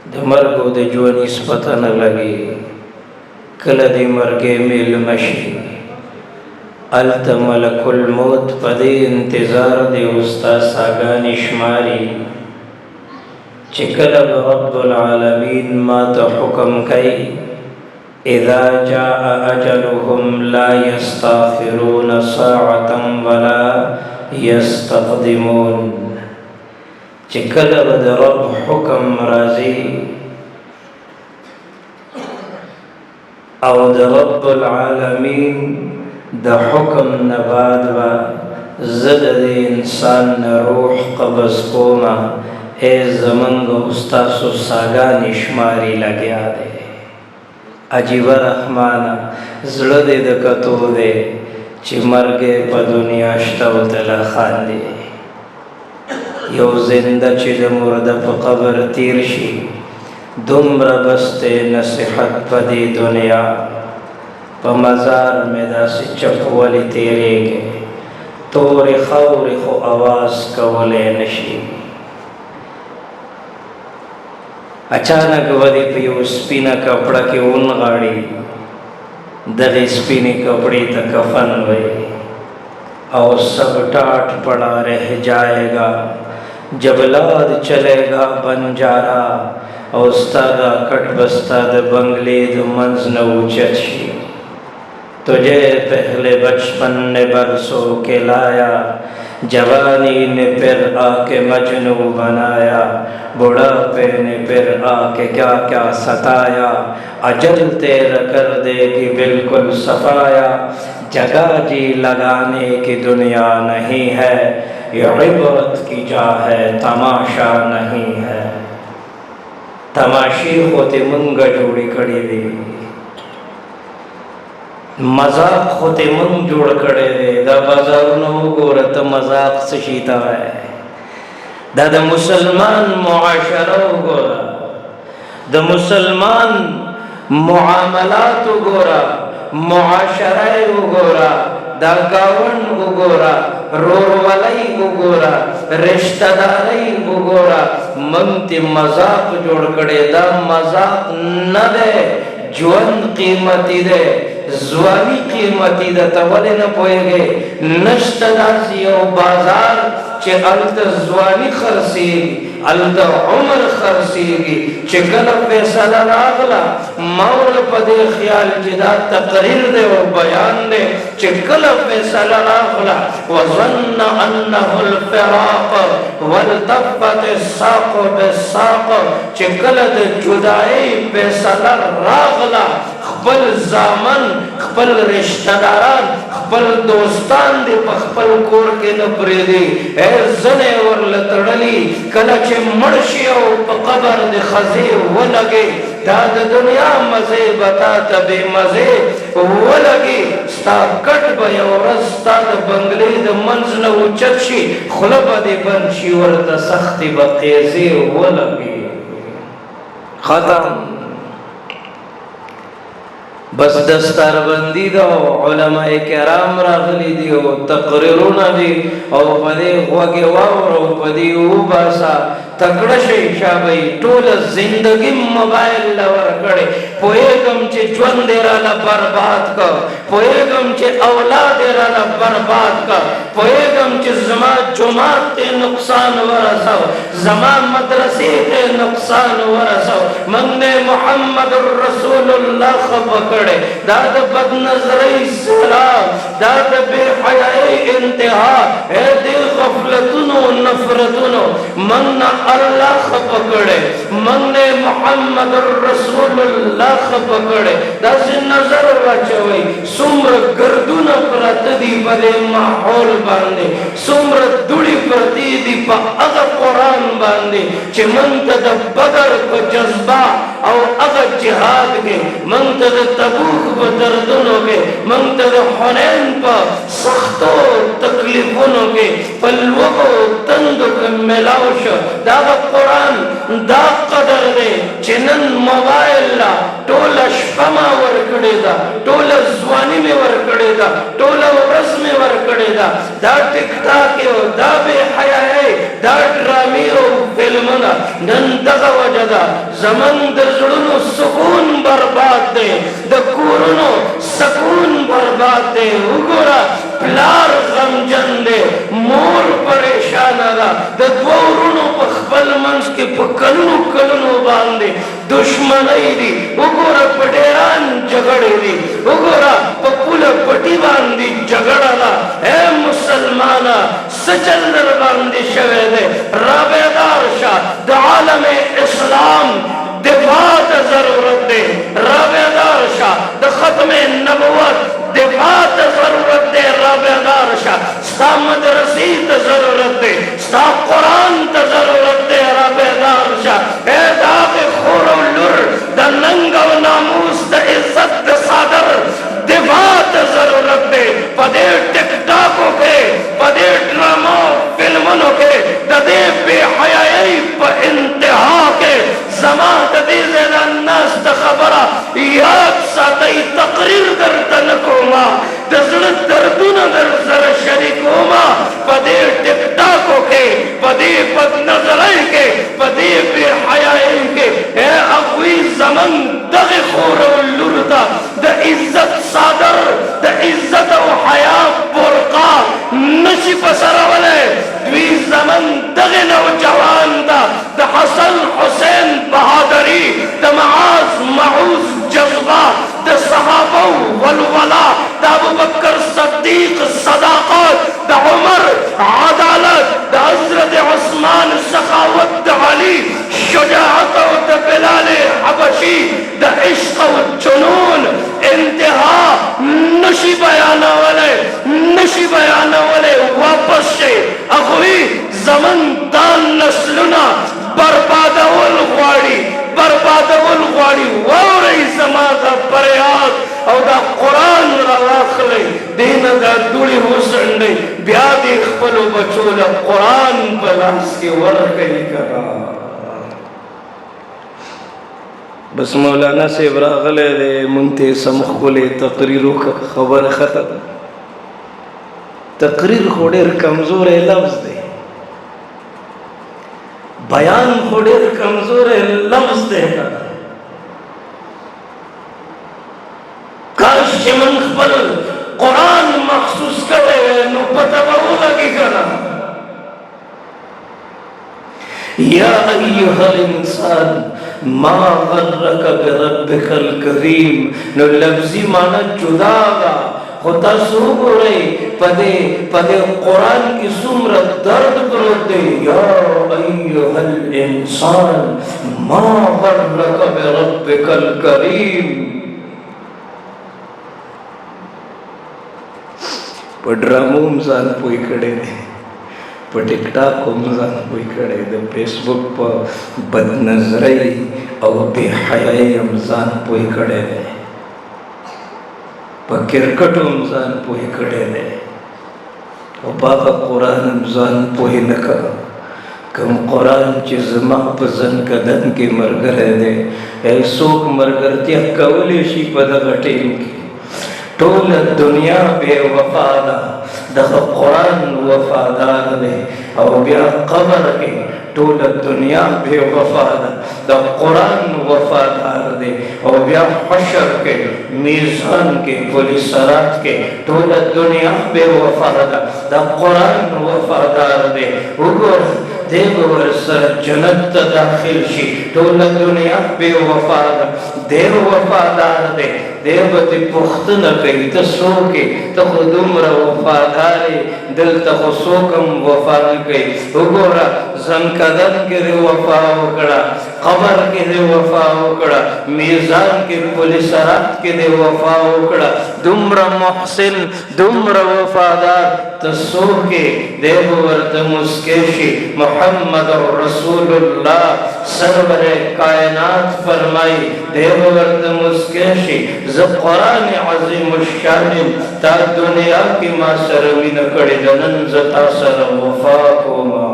د مرګو د ژونې پته نه لګي، کله د مرګې میلمه شي هلته ملک الموت په دې انتظار دی او ستا ساګانې شماري چې کله به رب العالمین ما ته حکم کوي اذا جاء اجلهم لا يستغفرون ساعة ولا يستقدمون. چې کله به د رب حکم راځي او د رب العالمین د حکم نه بعد به زه د انسان نه روح قبض کومه، ای زمونږ او ستاسو ساګانې شماري لګیا دی. عجیبه رحمانه زړه دې د کتو دی چې مرګ په دنیا شته او تله خاندي. یو زنده چې د مرده په قبر تیر شي دومره بس دی نصیحت په دې دنیا، په مزار مې داسې چپ ولې تیریږي، تورې خاورې خو آواز کولی نشي. اچانک ودې په یو سپینه کپړه کې ونغاړي، دغې سپینې کپړې ته کفن وایي او سب ٹاٹ پڑا رہ جائے گا، جبلاد چلے گا بنجارا او ستا دا کٹ بستا د بنگلے د منز نہ اوچت شي. تجھے پہلے بچپن نے برسوں کے لایا، جوانی نے پھر آ کے مجنوں بنایا، بڑھاپے نے پھر آ کے کیا کیا ستایا، اجل تیرا کر دے گی بالکل صفایا. جگہ جی لگانے کی دنیا نہیں ہے، یہ عبرت کی جا ہے تماشا نہیں ہے. تماشی ہوتے منگا جوڑی کڑی دی، مذاق ہوتے من جوڑ کڑے دے. دا بازارونو گورت مذاق سشیتا ہے، دا مسلمان معاشرہ گورا، دا مسلمان معاملات گورا، معاشرہ گورا، دا گاون گورا، رورولئی گورا، رشتہ دارئی گورا. منتی مذاق جوڑ کڑے، دا مذاق نہ دے، جوان قیمتی دے، زوانی قیمتی دا. تولی نہ پوئے گے نشتہ داسی او بازار چه التا زوانی خرسی، التا عمر خرسی گی. چکل فیصلہ راغلا مول پدے خیال جدا تقریر دے و بیان دے. چکل فیصلہ راغلا وظن انہو الفراق والتفت الساق بالساق. چکل دے جدائی فیصلہ راغلا خپل زامن، خپل رشتہ داران، خپل دوستان دے خپل کور کے نپری دی. اے زنے اور لطڑلی کلچ مرشی او پا قبر دے خزی ولگی. داد دنیا مزے بتا تبی مزے ولگی. ستا کٹ بی اور ستا دا بنگلی دا منزل اوچت شی، خلب دے بنشی ورد سختی بقیزی ولگی. ختم. بس دستار بندی دا علماء کرام راغلی دی او تقریرون دی او پدی غوگی واور او پدی او باسا تکڑش شابی طول زندگی موبائل لور کڑے. پوئیگم چے جون دیرالا برباد کا، پوئیگم چے اولاد دیرالا برباد کا، پوئیگم چے زمان جماعت تے نقصان ورساو، زمان مدرسی تے نقصان ورساو. منگ محمد الرسول اللہ خبکڑے، داد بد نظری سلام، داد بے حیائی انتہا، اے دل غفلتنو نفرتنو. منگ اللہ خبکڑے، منگ محمد الرسول اللہ خبکڑے. داسی نظر رچوئی سمر گردون پرت دی بلے ماحول باندے، سمر دوڑی پرتی دی پا اغا قرآن باندے. چھ منتد بدر کو جذبہ او اغا جہاد کے، منتد تبوک پا دردنوں کے، منتد حنین پا سختو تکلیفونوں کے، پلوگو تندو کے ملاوش. داغا قرآن دا قدر دے چنن موبائل لا ٹولا شفما ورکڑے دا، ٹولا زوانی میں ورکڑے دا، ٹولا ورس میں ورکڑے دا. دا ٹک ٹاک دا بے حیاء دا ډرامې او فلمونه نن دغه وجه ده زمونږ د زړونو سکون برباد دی، د کورونو سکون برباد دی. وګوره پلار غمجن دی، مور پریشانه ده، د دوه ورونو په خپل منځ کې په کلونو کلونو باندې دشمنۍ دي. وګوره په ډیران جګړې دي، وګوره په پوله پټي باندې جګړه ده. اے مسلمانه څه چل در باندې شوی دی؟ رابیدار شه، د عالم اسلام دفاع ته ضرورت دی. رابیدار شه، د ختم نبوت دفاع ته ضرورت دی. رابیدار شه، ستا مدرسې ته ضرورت دی، ستا قرآن ته ضرورت دی. رابیدار شه، اے د هغې خور او لور د ننګ او ناموس د عزت د څادر دفاع ته ضرورت دی. په دې ټیک ټاکو کې، په دې ډرامو فلمونو کې د دې بې حیایۍ په انتها کې زما د دې ځای نه ناسته خبره یاد ساتئ. تقریر درته نه کومه، د زړه دردونه در سره شریکومه. په دې ټیک ټاکو کې، په دې بدنظرۍ کې، په دې بې حیایۍ کې هغوی زمونږ دغې خور او لور ته د عزت څادر، د عزت او حیا برقع نشي په سرولی. دوی زمونږ دغې نوجوان ته د حسن حسین بهادري، د معاذ معوذ جذبه، د صحابه ولولا، د ابوبکر صدیق صداقت، د عمر عدالت، د حضرت عثمان سخاوت، د علي شجاعت او د بلال حبشي د عشق او جنون انتها نشي بیانولی، نشي بیانولی. واپس شي، هغوی زمن دا نسلونه بربادول غواړي، بربادول غواړي. واورئ زما دا فریاد او دا قرآن راواخلئ، دې نه دا دوړې وڅنډئ، بیا دې خپلو بچو له قرآن په لاس کې ورکئ که نه. بس مولانا صاحب راغلی دی، مونږ ته یې څه ښکلی تقریر وکړه. خبره ختم. تقریر خو ډېر کمزوری لفظ دی، بیان خو ډېر کمزوری لفظ دی. کاش چې من خپل قرآن مخصوص کړی وی نو پته به ولګي که نه. یا ایها الانسان ما غرک بربک الکریم. نو لفظی معنی جدا ده، خو تاسو وګورئ په دې قرآن کې څومره درد پروت دی. یا ایها الانسان ما غرک بربک الکریم. په ډرامو هم ځان پوه کړی دی، په ټیک ټاک هم ځان پوه کړی دی، فیسبوک په بدنظرۍ او بې حیایۍ هم ځان پوه کړی دی، په کرکټ هم ځان پوه کړی دی، او باغه قرآن هم ځان پوه نه کړ. کوم قرآن چې زما په ځن کدن کې ملګری دی، څوک ملګرتیا کولی شي په دغه ټیم کې؟ ټوله دنیا بې وفا ده، دغه قرآن وفادار دی. او بیا قبر کې ټوله دنیا بې وفا ده، د قرآن وفادار دی. او بیا حشر کې، میزان کې، پولیس سرات کې ټوله دنیا بې وفا ده، د قرآن وفادار دی. وګوره دی به ورسره جنت ته داخل شي، ټوله دنیا بې وفا ده، دی وفادار دی. دی به دې پوښتنه کوي ته څوک یې؟ ته خو دومره وفادار یې، دلته خو څوک هم وفا نه کوي. وګوره زنکدن کې دې وفا وکړه، قبر کې دې وفا وکړه، میزان کې پولیسرات کې دې وفا وکړه. دومره محسن، دومره وفادار، ته څوک یې؟ دی به ورته مسکی شي. محمد رسول الله سرور کائنات فرمایي، دی به ورته مسکی شي. زه قرآن عظیم الشان تا دنیا کې ما سره مینه کړې ده، نن زه تا سره وفا کومه.